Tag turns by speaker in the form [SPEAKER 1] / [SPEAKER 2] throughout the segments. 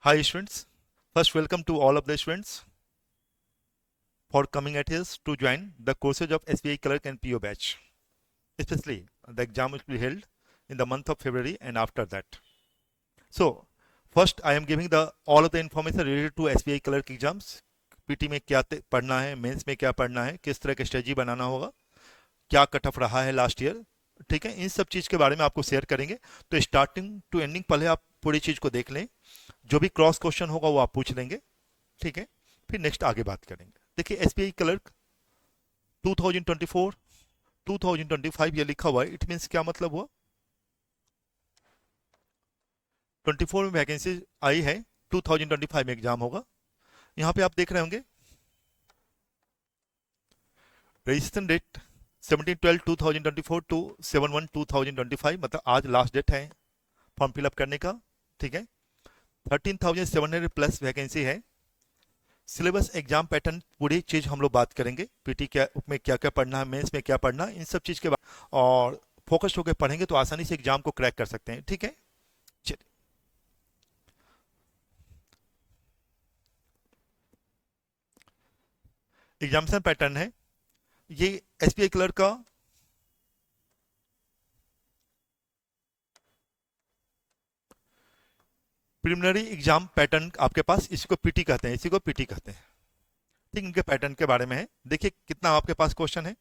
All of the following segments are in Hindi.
[SPEAKER 1] Hi students, first welcome to all of the students for coming at us to join the courses of SBI Clerk and PO batch. Especially the exam will be held in the month of February and after that. So first I am giving the all of the information related to SBI Clerk exams. PT में क्या पढ़ना है, मेंस में क्या पढ़ना है, किस तरह का स्ट्रेटजी बनाना होगा, क्या कट ऑफ रहा है लास्ट ईयर, ठीक है, इन सब चीज़ के बारे में आपको शेयर करेंगे। तो स्टार्टिंग टू एंडिंग पहले आप पूरी चीज़ को देख लें, जो भी क्रॉस क्वेश्चन होगा वो आप पूछ लेंगे, ठीक है, फिर नेक्स्ट आगे बात करेंगे। देखिए एसबीआई क्लर्क 2024 2025 ये लिखा हुआ है, इट मीन्स क्या मतलब हुआ, 24 में वैकेंसी आई है, 2025 में एग्जाम होगा। यहाँ पे आप देख रहे होंगे रजिस्ट्रेशन डेट 17/12/2024 टू 7/1/2025, मतलब आज लास्ट डेट है फॉर्म फिलअप करने का, ठीक है। 13,700 प्लस वैकेंसी है। सिलेबस एग्जाम पैटर्न पूरी चीज़ हम लोग बात करेंगे, पीटी क्या में क्या क्या पढ़ना है, मेंस में क्या पढ़ना है, इन सब चीज़ के बाद और फोकस होकर पढ़ेंगे तो आसानी से एग्जाम को क्रैक कर सकते हैं, ठीक है। चलिए एग्जामिनेशन पैटर्न है ये एसबीआई क्लर्क का। प्रिलिमिनरी एग्जाम पैटर्न आपके पास, इसी को पीटी कहते हैं, इसी को पीटी कहते हैं, ठीक। इनके पैटर्न के बारे में है, देखिए कितना आपके पास क्वेश्चन है।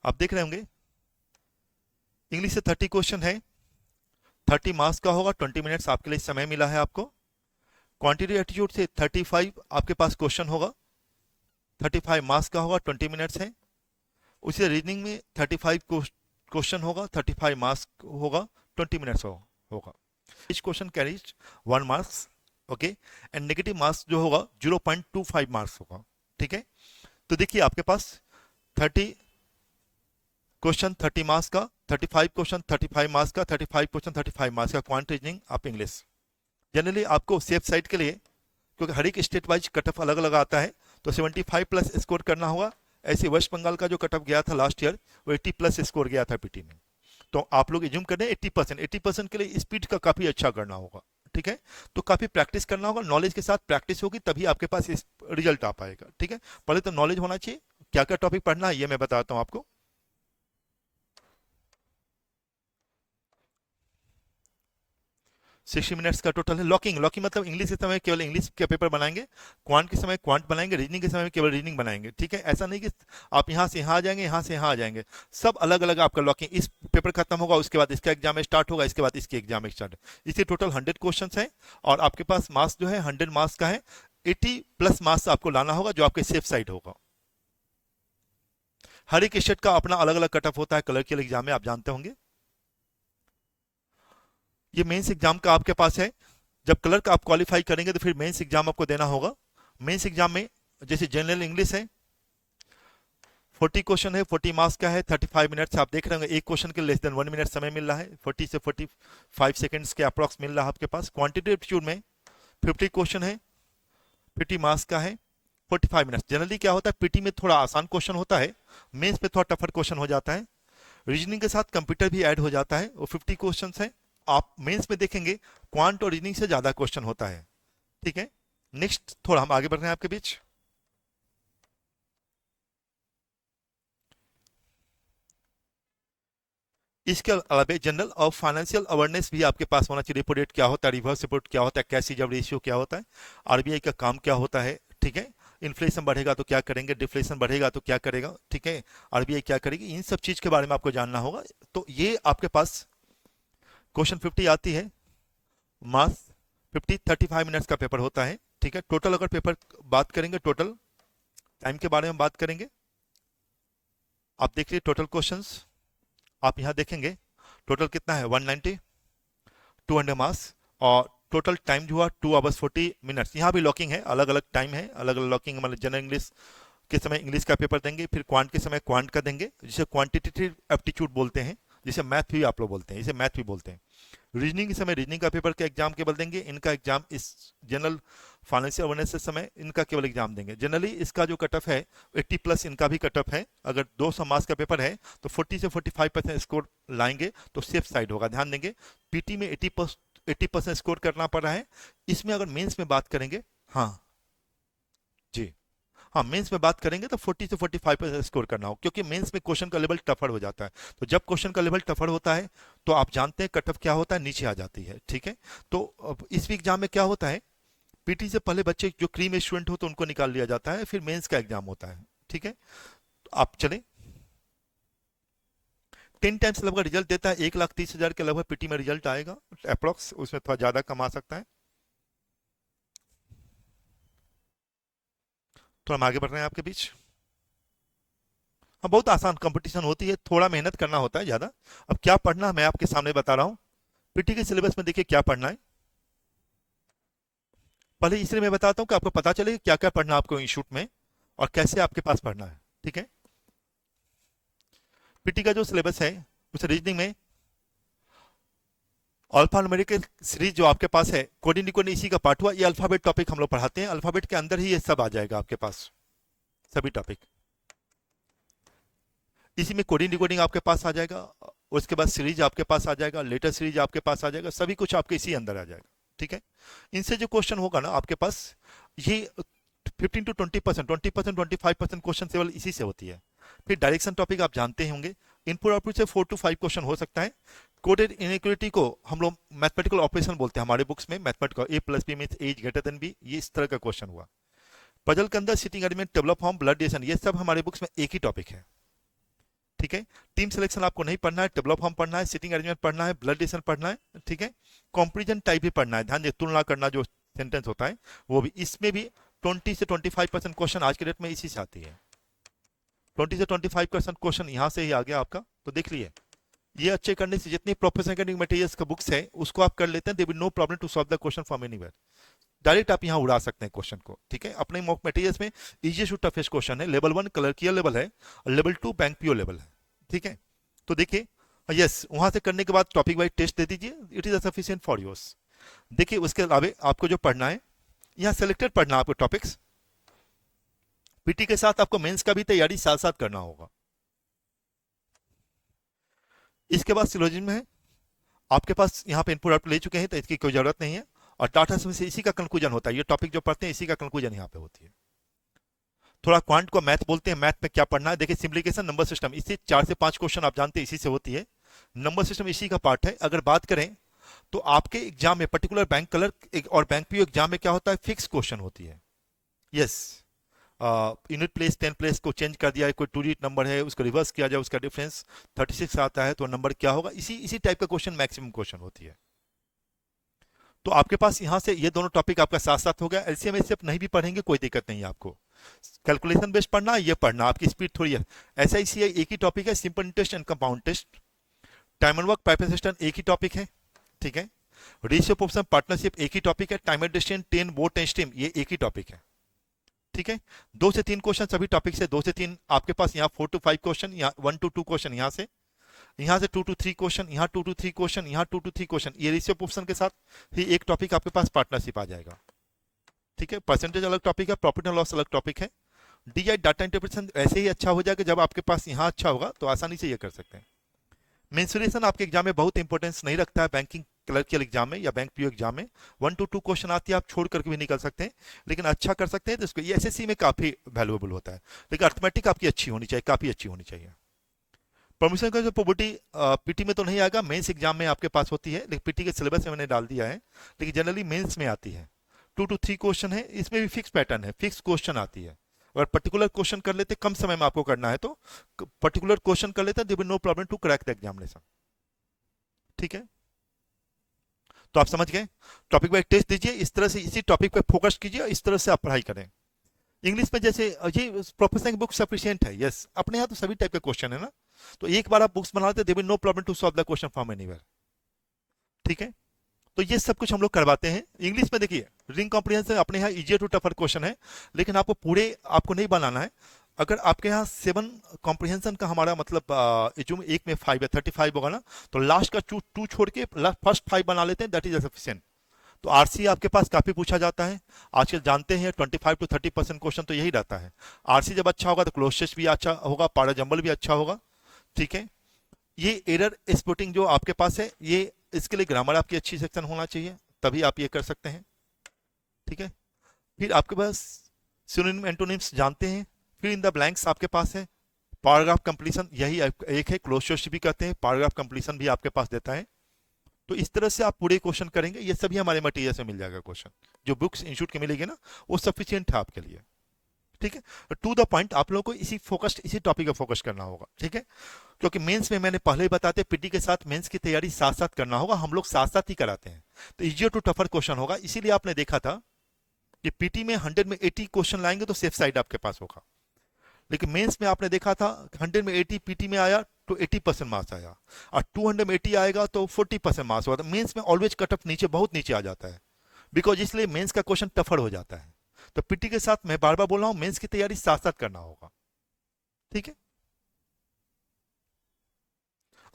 [SPEAKER 1] आप देख रहे होंगे इंग्लिश से 30 क्वेश्चन है, 30 मार्क्स का होगा, 20 मिनट्स आपके लिए समय मिला है आपको। क्वांटिटी एटीट्यूड से 35 आपके पास क्वेश्चन होगा, 35 मार्क्स का होगा, 20 मिनट्स है। उसी रीजनिंग में 35 क्वेश्चन होगा, 35 मार्क्स होगा, 20 मिनट्स होगा। Each question carries 1 marks, okay, and negative marks जो होगा 0.25 मार्क्स होगा, ठीक है। तो देखिए आपके पास 30 क्वेश्चन 30 मार्क्स का, 35 क्वेश्चन 35 मार्क्स का, 35 क्वेश्चन 35 मार्क्स का, क्वांट रीजनिंग आप इंग्लिश। जनरली आपको सेफ साइड के लिए, क्योंकि हर एक स्टेट वाइज कट ऑफ अलग अलग आता है, तो 75 प्लस स्कोर करना होगा। ऐसे वेस्ट बंगाल का जो कट ऑफ गया था लास्ट ईयर वो 80 प्लस स्कोर गया था पीटी में, तो आप लोग एज्यूम कर रहे हैं 80% के लिए स्पीड का काफ़ी अच्छा करना होगा, ठीक है। तो काफ़ी प्रैक्टिस करना होगा, नॉलेज के साथ प्रैक्टिस होगी तभी आपके पास इस रिजल्ट आ पाएगा, ठीक है। पहले तो नॉलेज होना चाहिए, क्या क्या टॉपिक पढ़ना है ये मैं बताता हूँ आपको। 60 मिनट्स का टोटल है। लॉकिंग लॉकिंग मतलब इंग्लिश के समय केवल इंग्लिश के पेपर बनाएंगे, क्वांट के समय क्वांट बनाएंगे, रीजनिंग के समय केवल रीजनिंग बनाएंगे, ठीक है। ऐसा नहीं कि आप यहाँ से यहाँ आ जाएंगे, यहाँ से यहाँ आ जाएंगे, सब अलग अलग आपका लॉकिंग। इस पेपर खत्म होगा उसके बाद इसका एग्जाम स्टार्ट होगा, इसके बाद इसके एग्जाम स्टार्ट। इससे टोटल 100 क्वेश्चन है और आपके पास मार्क्स जो है 100 मार्क्स का है। 80 प्लस मार्क्स आपको लाना होगा जो आपके सेफ साइड होगा। हर एक स्टेट का अपना अलग अलग कट ऑफ होता है क्लर्क के एग्जाम में, आप जानते होंगे। ये मेंस एग्जाम का आपके पास है, जब क्लर्क आप क्वालिफाई करेंगे तो फिर मेंस एग्जाम आपको देना होगा। मेंस एग्जाम में जैसे जनरल इंग्लिश है, 40 क्वेश्चन है, 40 मार्क्स का है, 35 मिनट्स आप देख रहे होंगे, एक क्वेश्चन के लेस देन 1 मिनट समय मिल रहा है, 40 से 45 सेकंड्स के अप्रॉक्स मिल रहा है आपके पास। क्वांटिटी एप्टीट्यूड में 50 क्वेश्चन है, 50 मार्क्स का है, 45 मिनट्स। जनरली क्या होता है पीटी में थोड़ा आसान क्वेश्चन होता है, मेंस में थोड़ा टफर क्वेश्चन हो जाता है। रीजनिंग के साथ कंप्यूटर भी ऐड हो जाता है, वो 50 क्वेश्चन है। आप मेंस में देखेंगे क्वांट और रीजनिंग से ज्यादा क्वेश्चन होता है, ठीक है। नेक्स्ट थोड़ा हम आगे बढ़ रहे हैं आपके बीच। इसके अलावा जनरल और फाइनेंशियल अवेयरनेस भी आपके पास होना चाहिए। रिपो रेट क्या होता है, रिवर्स रिपोर्ट क्या होता है, कैश रिजर्व रेशियो क्या होता है, आरबीआई का काम क्या होता है, ठीक है। इन्फ्लेशन बढ़ेगा तो क्या करेंगे, डिफ्लेशन बढ़ेगा तो क्या करेगा, ठीक है, आरबीआई क्या करेगी, इन सब चीज के बारे में आपको जानना होगा। तो ये आपके पास क्वेश्चन 50 आती है, मार्क्स 50, 35 मिनट्स का पेपर होता है, ठीक है। टोटल अगर पेपर बात करेंगे, टोटल टाइम के बारे में बात करेंगे, आप देखिए टोटल क्वेश्चंस आप यहाँ देखेंगे टोटल कितना है 190, 200 मार्क्स, और टोटल टाइम जो हुआ 2 आवर्स 40 मिनट्स। यहाँ भी लॉकिंग है, अलग अलग टाइम है, अलग अलग लॉकिंग, मतलब जनरल इंग्लिश के समय इंग्लिश का पेपर देंगे, फिर क्वांट के समय क्वांट का देंगे, जिसे क्वांटिटेटिव एप्टीट्यूड बोलते हैं, जिसे मैथ भी आप लोग बोलते हैं, इसे मैथ भी बोलते हैं। रीजनिंग के समय रीजनिंग का पेपर के एग्जाम केवल देंगे, इनका एग्जाम इस जनरल फाइनेंशियल अवेयरनेस के समय इनका केवल एग्जाम देंगे। जनरली इसका जो कट ऑफ है 80 प्लस इनका भी कट ऑफ है। अगर 200 मार्क्स का पेपर है तो 40 से 45% स्कोर लाएंगे तो सेफ साइड होगा, ध्यान देंगे। पीटी में 80% स्कोर करना पड़ रहा है। इसमें अगर मेंस में बात करेंगे, हाँ जी, हाँ मेंस में बात करेंगे तो 40 से 45% स्कोर करना हो, क्योंकि मेंस में क्वेश्चन का लेवल टफर हो जाता है। तो जब क्वेश्चन का लेवल टफर होता है तो आप जानते हैं कट ऑफ क्या होता है, नीचे आ जाती है। ठीक है, तो अब इस एग्जाम में क्या होता है, पीटी से पहले बच्चे जो क्रीम स्टूडेंट हो तो उनको निकाल लिया जाता है, फिर मेंस का एग्जाम होता है। ठीक है, तो आप चले 10 टाइम्स लगभग रिजल्ट देता है, 1,30,000 के लगभग पीटी में रिजल्ट आएगा अप्रोक्स, उसमें थोड़ा ज्यादा कमा सकता है। थोड़ा हम आगे बढ़ रहे हैं आपके बीच। हाँ बहुत आसान कंपटीशन होती है, थोड़ा मेहनत करना होता है ज्यादा। अब क्या पढ़ना है मैं आपके सामने बता रहा हूँ। पीटी के सिलेबस में देखिए क्या पढ़ना है, पहले इसलिए मैं बताता हूँ कि आपको पता चले क्या क्या पढ़ना है आपको इंस्टीट्यूट में और कैसे आपके पास पढ़ना है। ठीक है, पीटी का जो सिलेबस है उस रीजनिंग में अल्फा न्यूमेरिकल सीरीज जो आपके पास है, कोडिंग डिकोडिंग इसी का पार्ट हुआ। ये अल्फाबेट टॉपिक हम लोग पढ़ाते हैं, अल्फाबेट के अंदर ही ये सब आ जाएगा आपके पास, सभी टॉपिक इसी में। कोडिंग डिकोडिंग आपके पास आ जाएगा, उसके बाद सीरीज आपके पास आ जाएगा, लेटर सीरीज आपके पास आ जाएगा, सभी कुछ आपके इसी अंदर आ जाएगा। ठीक है, इनसे जो क्वेश्चन होगा ना आपके पास, ये 15 to 20%, 20%, 25% क्वेश्चन केवल इसी से होती है। फिर डायरेक्शन टॉपिक आप जानते ही होंगे, इनपुट आउटपुट से 4 to 5 क्वेश्चन हो सकता है। कोडेड इनइक्वालिटी को हम लोग मैथमेटिकल ऑपरेशन बोलते हैं हमारे बुक्स में, mathematical A+B means A greater than B, ये इस तरह का क्वेश्चन हुआ। पजल के अंदर sitting element, table form, blood relation, ये सब हमारे बुक्स में एक ही टॉपिक है। ठीक है, टीम सिलेक्शन आपको नहीं पढ़ना है, टेबल फॉर्म पढ़ना है, सिटिंग अरेंजमेंट पढ़ना है, ब्लड रिलेशन पढ़ना है। ठीक है, कंपैरिजन टाइप भी पढ़ना है, ध्यान दे, तुलना करना जो सेंटेंस होता है वो भी। इसमें भी 20 से 25% क्वेश्चन आज के डेट में इसी से आती है। 20 से 25% क्वेश्चन यहाँ से ही आ गया आपका, तो देख लिए। ये अच्छे करने से जितनी प्रोफेशनल अकेडमिक मटेरियल्स का बुक्स है उसको आप कर लेते हैं, they will no problem to solve the question from anywhere. Direct आप यहाँ उड़ा सकते हैं क्वेश्चन को। ठीक है, अपने मॉक मटेरियल्स में इजीएस्ट टू टफेस्ट क्वेश्चन है, लेवल 1 कलर किया लेवल है और लेवल 2 बैंक पीओ लेवल है। ठीक है, तो देखिए, यस वहां से करने के बाद टॉपिक वाइज टेस्ट दे दीजिए, it is sufficient for yours. देखिए उसके अलावा आपको जो पढ़ना है, यहाँ सेलेक्टेड पढ़ना आपको टॉपिक्स। पीटी के साथ आपको मेंस का भी तैयारी साथ साथ करना होगा। इसके बाद सिलोजिज्म है आपके पास, यहाँ पे इनपुट आउटपुट ले चुके हैं तो इसकी कोई जरूरत नहीं है। और टाटा से इसी का कंक्लूजन होता है, ये टॉपिक जो पढ़ते हैं इसी का कंक्लूजन यहाँ पे होती है। थोड़ा क्वांट को मैथ बोलते हैं, मैथ में क्या पढ़ना है, देखिए सिंप्लीकेशन, नंबर सिस्टम, इसी 4 से 5 क्वेश्चन आप जानते हैं इसी से होती है। नंबर सिस्टम इसी का पार्ट है। अगर बात करें तो आपके एग्जाम में पर्टिकुलर बैंक कलर और बैंक पीओ एग्जाम में क्या होता है, फिक्स क्वेश्चन होती है। यस, यूनिट प्लेस 10 प्लेस को चेंज कर दिया है, कोई 2 डिजिट नंबर है उसको रिवर्स किया जाए, उसका डिफरेंस 36 आता है तो नंबर क्या होगा, इसी इसी टाइप का क्वेश्चन मैक्सिमम क्वेश्चन होती है। तो आपके पास यहाँ से ये दोनों टॉपिक आपका साथ साथ हो गया। एलसीएम एचसीएफ नहीं भी पढ़ेंगे कोई दिक्कत नहीं है आपको, कैलकुलेशन बेस्ड पढ़ना है, ये पढ़ना आपकी स्पीड थोड़ी है। SICI एक ही टॉपिक है, simple interest and compound test. Time and work, pipe system एक ही टॉपिक है। ठीक है, रेशियो ऑप्शन, पार्टनरशिप एक ही टॉपिक है। Time and distance, 10 board test team, ये एक ही टॉपिक है। ठीक है, 2 से 3 क्वेश्चन सभी टॉपिक से, 2 से 3 आपके पास यहाँ 4 to 5 क्वेश्चन, यहाँ 1 to 2 क्वेश्चन, यहाँ से 2 to 3 क्वेश्चन, यहाँ 2 to 3 क्वेश्चन, यहाँ 2 to 3 क्वेश्चन। ये रेशियो ऑप्शन के साथ ही एक टॉपिक आपके पास पार्टनरशिप आ जाएगा। ठीक है, परसेंटेज अलग टॉपिक है, प्रॉफिट एंड लॉस अलग टॉपिक है। DI डाटा इंटरप्रिटेशन ऐसे ही अच्छा हो जाएगा, जब आपके पास यहाँ अच्छा होगा तो आसानी से ये कर सकते हैं। मेंसुरेशन आपके एग्जाम में बहुत इंपॉर्टेंस नहीं रखता है, बैंकिंग क्लर्कियल एग्जाम में या बैंक पीओ एग्जाम में 1 to 2 क्वेश्चन आती है, आप छोड़ करके भी निकल सकते हैं, लेकिन अच्छा कर सकते हैं तो इसको, ये SSC में काफी वैल्यूएबल होता है। लेकिन अर्थमेटिक आपकी अच्छी होनी चाहिए, काफी अच्छी होनी चाहिए। परमिशन का जो प्रोबेबिलिटी पीटी में तो नहीं आएगा, मेंस एग्जाम में आपके पास होती है, लेकिन पीटी के सिलेबस में मैंने डाल दिया है, लेकिन जनरली मेंस में आती है। 2 to 3 क्वेश्चन है, इसमें भी फिक्स पैटर्न है, फिक्स क्वेश्चन आती है। अगर पर्टिकुलर क्वेश्चन कर लेते, कम समय में आपको करना है तो पर्टिकुलर क्वेश्चन कर लेते, there will no problem to crack the examination. ठीक है, तो आप समझ गए, टॉपिक वाइज टेस्ट दीजिए, इस तरह से इसी टॉपिक पे फोकस कीजिए, इस तरह से आप पढ़ाई करें। इंग्लिश में जैसे ये प्रोफेशनल बुक सफिशिएंट है, यस अपने यहाँ तो सभी टाइप के क्वेश्चन है ना, तो एक बार आप बुक्स बना लेते, there will no problem to solve the question from anywhere. ठीक है, तो ये सब कुछ हम लोग करवाते हैं। इंग्लिश में देखिए रिंग कॉम्प्रिहेंशन अपने यहाँ इजियर टू टफर क्वेश्चन है, लेकिन आपको पूरे आपको नहीं बनाना है। अगर आपके यहाँ 7 कॉम्प्रिहेंशन का हमारा मतलब जो एक में 5 है 35 होगा ना, तो लास्ट का 2 छोड़ के फर्स्ट 5 बना लेते हैं, दैट इज सफिशिएंट। तो आरसी आपके पास काफी पूछा जाता है आजकल, जानते हैं 25 to 30% क्वेश्चन तो यही रहता है। आरसी जब अच्छा होगा तो क्लोज भी अच्छा होगा, पारा जंबल भी अच्छा होगा। ठीक है, ये एरर स्पॉटिंग जो आपके पास है, ये इसके लिए ग्रामर आपकी अच्छी सेक्शन होना चाहिए, तभी आप ये कर सकते हैं। ठीक है, फिर आपके पास सिनोनिम एंटोनिम्स जानते हैं, फिर इन द ब्लैंक्स आपके पास है। पैराग्राफ कंप्लीशन यही एक है, क्लोज भी कहते हैं, पैराग्राफ कंप्लीशन भी आपके पास देता है। तो इस तरह से आप पूरे क्वेश्चन करेंगे, ये सभी हमारे मटेरियल से मिल जाएगा क्वेश्चन, जो बुक्स इंस्टीट्यूट के मिलेगी ना वो सफिशियंट है आपके लिए। ठीक है, टू द पॉइंट आप लोगों को इसी टॉपिक पे फोकस करना होगा। ठीक है, क्योंकि मेंस में मैंने पहले ही बताते, पीटी के साथ मेंस की तैयारी साथ साथ करना होगा, हम लोग साथ साथ ही कराते हैं, तो इजियर टू टफर क्वेश्चन होगा। इसीलिए आपने देखा था कि पीटी में 100 में 80 क्वेश्चन लाएंगे तो सेफ साइड आपके पास होगा, लेकिन मेंस में आपने देखा था 100 में 80 पीटी में आया तो 80% मार्क्स आया, और 200 में 80 आएगा तो 40% मार्क्स होगा। मेंस में ऑलवेज कट ऑफ नीचे, बहुत नीचे आ जाता है, बिकॉज इसलिए मेंस का क्वेश्चन टफर हो जाता है। तो पीटी के साथ मैं बार बार बोल रहा हूं, मेंस की तैयारी साथ साथ करना होगा। ठीक है,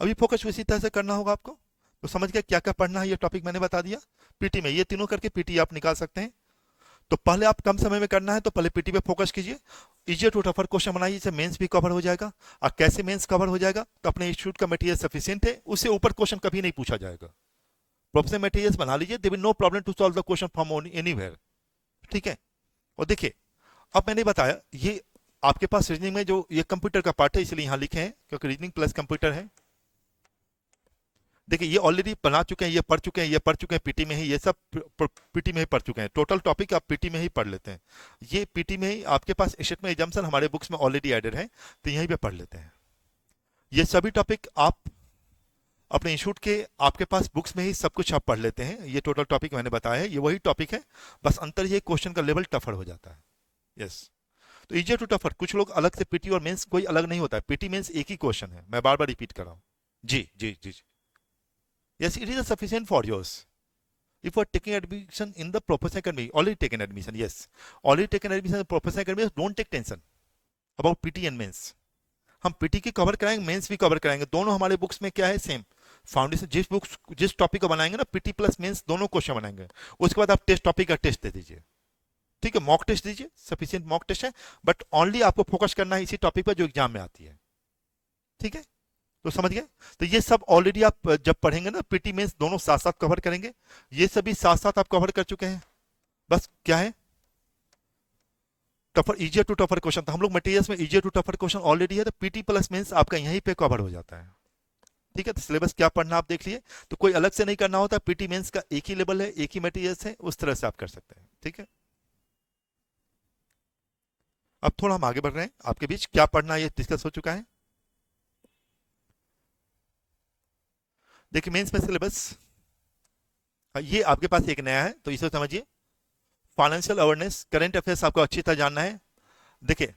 [SPEAKER 1] अभी फोकस इसी तरह से करना होगा आपको। तो समझ गया क्या क्या पढ़ना है, ये टॉपिक मैंने बता दिया। पीटी में ये तीनों करके पीटी आप निकाल सकते हैं। तो पहले आप कम समय में करना है तो पहले पीटी पे फोकस कीजिए, इजियर टू टफर क्वेश्चन बनाइए, इससे मेंस भी कवर हो जाएगा। और कैसे मेंस कवर हो जाएगा, तो अपने इंस्टीट्यूट का मटेरियल सफिशिएंट है, उससे ऊपर क्वेश्चन कभी नहीं पूछा जाएगा। प्रोफेशनल मटेरियल्स बना लीजिए, there will no problem to solve the question from anywhere. ठीक है, और देखिए अब मैंने बताया ये आपके पास रीजनिंग में जो ये कंप्यूटर का पार्ट है, इसलिए यहां लिखे हैं क्योंकि रीजनिंग प्लस कंप्यूटर है। देखिए ये ऑलरेडी बना चुके हैं, ये पढ़ चुके हैं, ये पढ़ चुके हैं पीटी में ही, ये सब पीटी में ही पढ़ चुके हैं। टोटल टॉपिक आप पीटी में ही पढ़ लेते हैं, ये पीटी में ही आपके पास स्टेटमेंट एग्जाम्पशन हमारे बुक्स में ऑलरेडी एडेड है, तो यहीं पे पढ़ लेते हैं। ये सभी टॉपिक आप अपने इंस्टीट्यूट के आपके पास बुक्स में ही सब कुछ आप पढ़ लेते हैं। ये टोटल टॉपिक मैंने बताया है, ये वही टॉपिक है, बस अंतर ये क्वेश्चन का लेवल टफर हो जाता है। यस, तो इजियर टू टफर, कुछ लोग अलग से पीटी और मेंस कोई अलग नहीं होता है, पीटी मेंस एक ही क्वेश्चन है, मैं बार बार रिपीट कर रहा हूँ। जी जी जी, yes it is sufficient for yours if you are taking admission in the professional academy, already taken admission, yes already taken admission in the professional academy, don't take tension about pt and mains। हम पीटी की कवर कराएंगे, मेंस भी कवर कराएंगे, दोनों हमारे बुक्स में क्या है सेम फाउंडेशन। जिस टॉपिक को बनाएंगे ना, पीटी प्लस मेंस दोनों क्वेश्चन बनाएंगे, उसके बाद आप टेस्ट टॉपिक का टेस्ट दे दीजिए। ठीक है, मॉक टेस्ट दीजिए, सफिशिएंट मॉक टेस्ट है, बट ओनली आपको फोकस करना है इसी टॉपिक पर जो एग्जाम में आती है। ठीक है, तो समझ गए। तो ये सब ऑलरेडी आप जब पढ़ेंगे ना, पीटी मेंस दोनों साथ साथ कवर करेंगे, ये सभी साथ साथ आप कवर कर चुके हैं। बस क्या है, tougher easier to tougher question, तो हम लोग मटेरियल्स में easier to tougher question already है, तो पीटी प्लस मेंस आपका यहीं पे कवर हो जाता है। ठीक है, तो सिलेबस क्या पढ़ना आप देख लिए, तो कोई अलग से नहीं करना होता, पीटी मेंस का एक ही लेवल है, एक ही मटेरियल्स है, उस तरह से आप कर सकते हैं। ठीक है, अब थोड़ा हम आगे बढ़ रहे हैं, आपके बीच क्या पढ़ना है ये डिस्कस हो चुका है। देखिए मेंस में सिलेबस ये आपके पास एक नया है, तो इसे समझिए। फाइनेंशियल अवेयरनेस, करंट अफेयर्स आपको अच्छी तरह जानना है। देखिए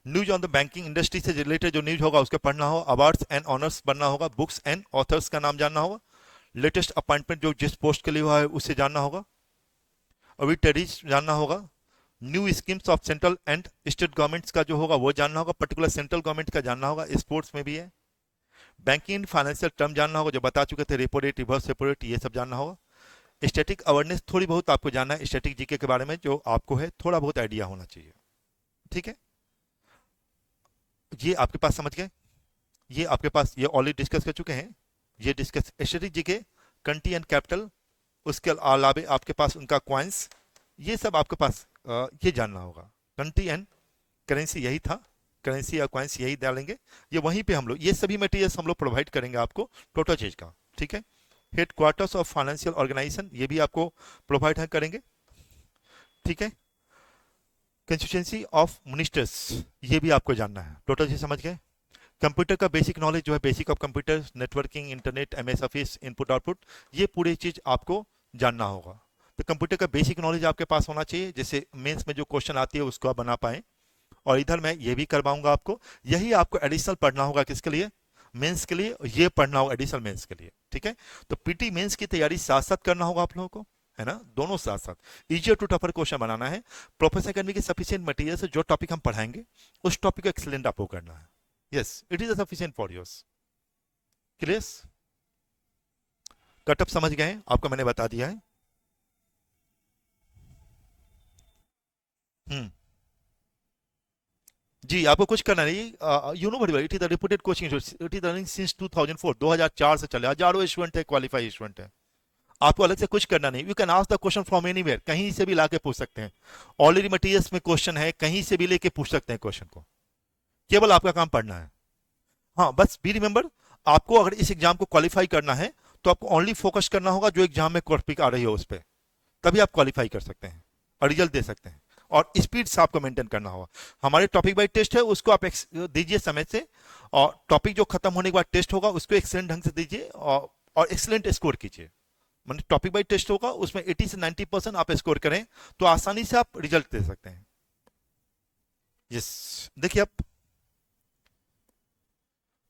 [SPEAKER 1] news on the banking industry से रिलेटेड जो न्यूज होगा उसके पढ़ना हो, अवार्ड्स एंड ऑनर्स बनना होगा, बुक्स एंड ऑथर्स का नाम जानना होगा, लेटेस्ट अपॉइंटमेंट जो जिस पोस्ट के लिए हुआ है उसे जानना होगा, अभी टेरिस जानना होगा, new schemes of central and state governments का जो होगा वो जानना होगा, पर्टिकुलर सेंट्रल गवर्नमेंट का जानना होगा, स्पोर्ट्स में भी है। बैंकिंग फाइनेंशियल टर्म जानना होगा, जो बता चुके थे, repo rate, reverse repo rate, ये सब जानना होगा। स्टैटिक अवेयरनेस थोड़ी बहुत आपको जानना है, स्टैटिक जीके के बारे में जो आपको है थोड़ा बहुत आइडिया होना चाहिए। ठीक है, ये आपके पास समझ गए, ये आपके पास ये ऑलरेडी डिस्कस कर चुके हैं, ये discuss static GK, country and capital, उसके अलावा आपके पास उनका क्वाइंस, ये सब आपके पास ये जानना होगा। कंट्री एंड करेंसी यही था, करेंसी या क्वाइंस यही डालेंगे, ये वहीं पे हम लोग ये सभी मटेरियल्स हम लोग प्रोवाइड करेंगे आपको टोटल चीज का। ठीक है, headquarters of financial organisation ये भी आपको प्रोवाइड करेंगे। ठीक है, कंस्टिट्यूएंसी ऑफ मिनिस्टर्स ये भी आपको जानना है, टोटल चीज समझ गए। कंप्यूटर का बेसिक नॉलेज जो है, basic of computer, networking, internet, MS office, input output, ये पूरी चीज आपको जानना होगा। तो कंप्यूटर का बेसिक नॉलेज आपके पास होना चाहिए, जैसे मेंस में जो क्वेश्चन आती है उसको आप बना पाए। और इधर मैं ये भी करवाऊंगा आपको, यही आपको एडिशनल पढ़ना होगा, किसके लिए, मेंस के लिए, ये पढ़ना होगा एडिशनल मेंस के लिए। ठीक है, तो पीटी मेंस की तैयारी साथ साथ करना होगा आप लोगों को, है ना, दोनों साथ साथ इजियर टू टफर क्वेश्चन बनाना है। प्रोफेसर अकेडमी के सफिशिएंट मटेरियल से जो टॉपिक हम पढ़ाएंगे उस टॉपिक को एक्सीलेंट आपको करना है। Yes, it is sufficient for yours. Clear? Cut off समझ गए? आपको मैंने बता दिया है। हम्म। जी, आपको कुछ करना नहीं, you know very well, it is the reputed coaching, it is running since 2004, 2004 से चले, हजारों स्टूडेंट है, क्वालिफाई स्टूडेंट है। आपको अलग से कुछ करना नहीं, you can ask the question from anywhere, कहीं से भी लाके पूछ सकते हैं। ऑलरेडी मटेरियल्स में क्वेश्चन है, कहीं से भी लेके पूछ सकते हैं क्वेश्चन को, केवल आपका काम पढ़ना है। हाँ, बस बी रिमेंबर, आपको अगर इस एग्जाम को क्वालिफाई करना है तो आपको ओनली फोकस करना होगा जो एग्जाम में टॉपिक आ रही हो उस पर, तभी आप क्वालिफाई कर सकते हैं और रिजल्ट दे सकते हैं। और स्पीड से आपको मेंटेन करना होगा। हमारे टॉपिक वाइज टेस्ट है, उसको आप दीजिए समय से, और टॉपिक जो खत्म होने के बाद टेस्ट होगा उसको एक्सेलेंट ढंग से दीजिए, और एक्सेलेंट स्कोर कीजिए। मतलब टॉपिक वाइज टेस्ट होगा, उसमें 80 से 90% आप स्कोर करें तो आसानी से आप रिजल्ट दे सकते हैं। यस, देखिए आप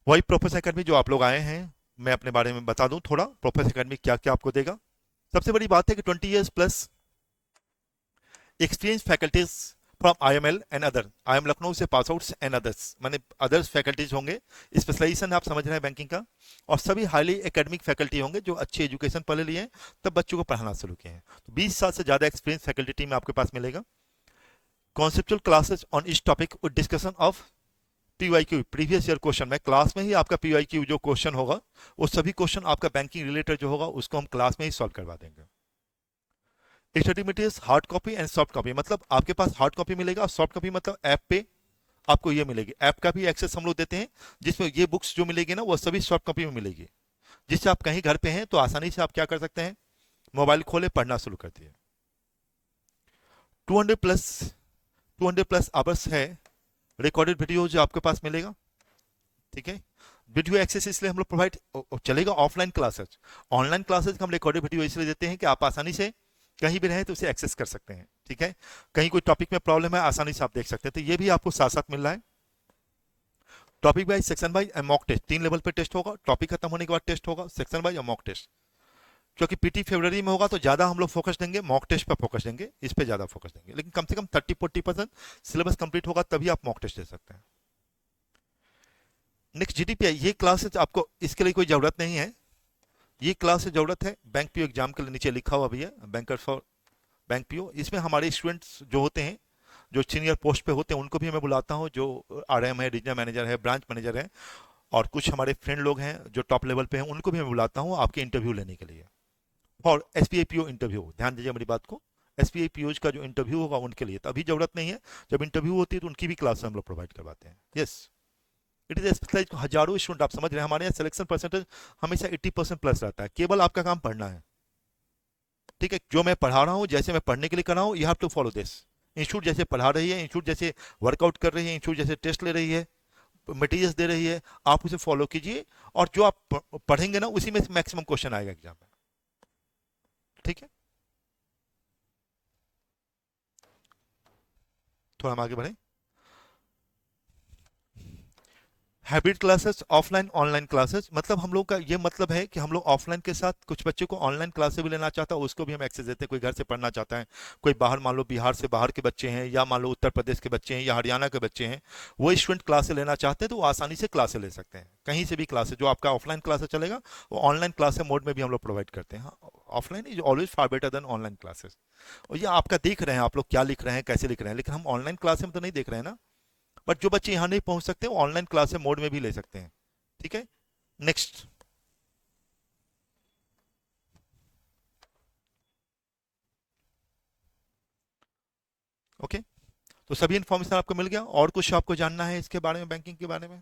[SPEAKER 1] वही प्रोफेसर एकेडमी जो आप लोग आए हैं, मैं अपने बारे में बता दूं थोड़ा, प्रोफेसर एकेडमी क्या क्या आपको देगा। सबसे बड़ी बात है कि 20 years plus experience faculties from IML and other, IIM Lucknow से पास आउट्स एंड अदर्स, माने अदर्स फैकल्टीज होंगे, स्पेशलाइजेशन आप समझ रहे हैं बैंकिंग का, और सभी हाईली एकेडमिक फैकल्टी होंगे जो अच्छी एजुकेशन पढ़े लिए हैं, तब बच्चों को पढ़ाना शुरू किए हैं। तो 20 साल से ज़्यादा एक्सपीरियंस फैकल्टी टीम आपके पास मिलेगा। Conceptual classes on etch topic with discussion of PYQ, previous year question में क्लास में ही आपका PYQ जो क्वेश्चन होगा, वो सभी क्वेश्चन आपका बैंकिंग रिलेटेड जो होगा उसको हम क्लास में ही सॉल्व करवा देंगे। Study materials hard copy and soft copy, मतलब आपके पास हार्ड कॉपी मिलेगा, सॉफ्ट कॉपी मतलब ऐप पे आपको ये मिलेगी, ऐप का भी एक्सेस हम लोग देते हैं, जिसमें ये बुक्स जो मिलेगी ना वो सभी सॉफ्ट कॉपी में मिलेगी, जिससे आप कहीं घर पे हैं तो आसानी से आप क्या कर सकते हैं, मोबाइल खोले पढ़ना शुरू कर दिए। 200 प्लस आवर्स है रिकॉर्डेड वीडियो जो आपके पास मिलेगा, ठीक है। वीडियो एक्सेस इसलिए हम लोग प्रोवाइड चलेगा, ऑफलाइन क्लासेस, ऑनलाइन क्लासेस हम रिकॉर्डेड वीडियो इसलिए देते हैं कि आप आसानी से कहीं भी रहें तो उसे एक्सेस कर सकते हैं, ठीक है। कहीं कोई टॉपिक में प्रॉब्लम है आसानी से आप देख सकते हैं, तो ये भी आपको साथ साथ मिल रहा है। Topic wise, section wise and mock test, 3 level पे टेस्ट होगा, टॉपिक खत्म होने के बाद टेस्ट होगा, सेक्शन वाइज और मॉक टेस्ट। क्योंकि पीटी फरवरी में होगा तो ज्यादा हम लोग फोकस देंगे, मॉक टेस्ट पर फोकस देंगे, इस पे ज्यादा फोकस देंगे, लेकिन कम से कम 30-40% सिलेबस कंप्लीट होगा तभी आप मॉक टेस्ट दे सकते हैं। नेक्स्ट GDPI, ये क्लासेस आपको इसके लिए कोई जरूरत नहीं है, ये क्लास से जरूरत है बैंक पीओ एग्जाम के लिए, नीचे लिखा हुआ भी है बैंकर फॉर बैंक पीओ। इसमें हमारे स्टूडेंट्स जो होते हैं, जो सीनियर पोस्ट पे होते हैं, उनको भी मैं बुलाता हूँ, जो RM है, रीजनल मैनेजर है, ब्रांच मैनेजर है, और कुछ हमारे फ्रेंड लोग हैं जो टॉप लेवल पे हैं, उनको भी मैं बुलाता हूँ आपके इंटरव्यू लेने के लिए, और SBI PO इंटरव्यू, ध्यान दीजिए मेरी बात को, SBI PO का जो इंटरव्यू होगा उनके लिए तो अभी जरूरत नहीं है, जब इंटरव्यू होती है तो उनकी भी क्लास हम लोग प्रोवाइड करवाते हैं। यस, इट इज स्पेशलाइज, हजारों स्टूडेंट आप समझ रहे हैं, हमारे यहाँ सिलेक्शन परसेंटेज हमेशा 80% प्लस रहता है, केवल आपका काम पढ़ना है, ठीक है। जो मैं पढ़ा रहा हूँ, जैसे मैं पढ़ने के लिए कर रहा हूँ, you have to follow this. Institute जैसे पढ़ा रही है, इंस्टीट्यूट जैसे वर्कआउट कर रही है, इंस्टीट्यूट जैसे टेस्ट ले रही है, मटेरियल्स दे रही है, आप उसे फॉलो कीजिए, और जो आप पढ़ेंगे ना उसी में मैक्सिमम क्वेश्चन आएगा एग्जाम में, ठीक है। थोड़ा हम आगे बढ़े। Hybrid classes, offline online classes, मतलब हम लोग का ये मतलब है कि हम लोग ऑफलाइन के साथ कुछ बच्चे को ऑनलाइन क्लासेस भी लेना चाहता है, उसको भी हम एक्सेस देते हैं। कोई घर से पढ़ना चाहता है, कोई बाहर, मान लो बिहार से बाहर के बच्चे हैं, या मान लो उत्तर प्रदेश के बच्चे हैं, या हरियाणा के बच्चे हैं, वो स्टूडेंट क्लासेस लेना चाहते हैं तो वो आसानी से क्लासेस ले सकते हैं, कहीं से भी क्लासेस, जो आपका ऑफलाइन क्लासेस चलेगा वो ऑनलाइन क्लासेस मोड में भी हम लोग प्रोवाइड करते हैं। Offline is always far better than online classes. और ये आपका देख रहे हैं आप लोग क्या लिख रहे हैं, कैसे लिख रहे हैं, लेकिन हम ऑनलाइन क्लास में तो नहीं देख रहे हैं ना, बट जो बच्चे यहाँ नहीं पहुंच सकते वो ऑनलाइन क्लास मोड में भी ले सकते हैं, ठीक है। नेक्स्ट, ओके, तो सभी इंफॉर्मेशन आपको मिल गया, और कुछ आपको जानना है इसके बारे में, बैंकिंग के बारे में?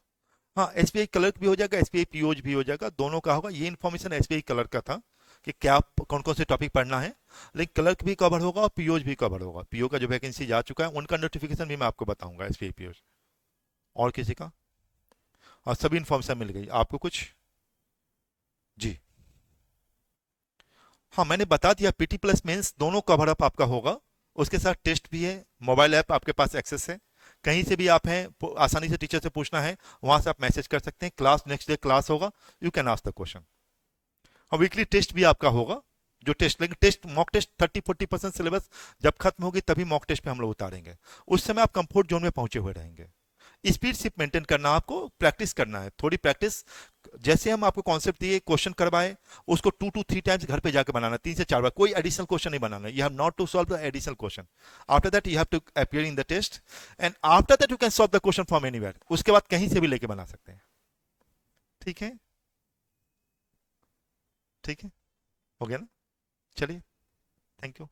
[SPEAKER 1] हाँ, SBI क्लर्क भी हो जाएगा, SBI POज भी हो जाएगा, दोनों का होगा। ये इन्फॉर्मेशन SBI क्लर्क का था कि क्या कौन कौन से टॉपिक पढ़ना है, लेकिन क्लर्क भी कवर होगा और POज भी कवर होगा। PO का जो वैकेंसी जा चुका है उनका नोटिफिकेशन भी मैं आपको बताऊंगा, SBI POज। और किसी का? और सभी इन्फॉर्मेशन मिल गई आपको कुछ? जी हाँ, मैंने बता दिया, PT प्लस मेंस दोनों कवर अप आपका होगा, उसके साथ टेस्ट भी है, मोबाइल ऐप आपके पास एक्सेस है, कहीं से भी आप हैं, आसानी से टीचर से पूछना है वहां से आप मैसेज कर सकते हैं, क्लास नेक्स्ट डे क्लास होगा, you can ask the question. और वीकली टेस्ट भी आपका होगा, जो टेस्ट लेंगे, टेस्ट मॉक टेस्ट 30-40% सिलेबस जब खत्म होगी तभी मॉक टेस्ट पे हम लोग उतारेंगे। उस समय आप कंफर्ट जोन में पहुंचे हुए रहेंगे। स्पीड सिर्फ मेंटेन करना, आपको प्रैक्टिस करना है, थोड़ी प्रैक्टिस। जैसे हम आपको कॉन्सेप्ट दिए, क्वेश्चन करवाए, उसको 2 to 3 टाइम्स घर पे जाकर बनाना, 3 से 4 बार। कोई एडिशनल क्वेश्चन नहीं बनाना, you have not to solve the additional question. After that you have to appear in the test, and after that you can solve the question from anywhere. उसके बाद कहीं से भी लेके बना सकते हैं। ठीक है, ठीक है, हो गया ना? चलिए, थैंक यू।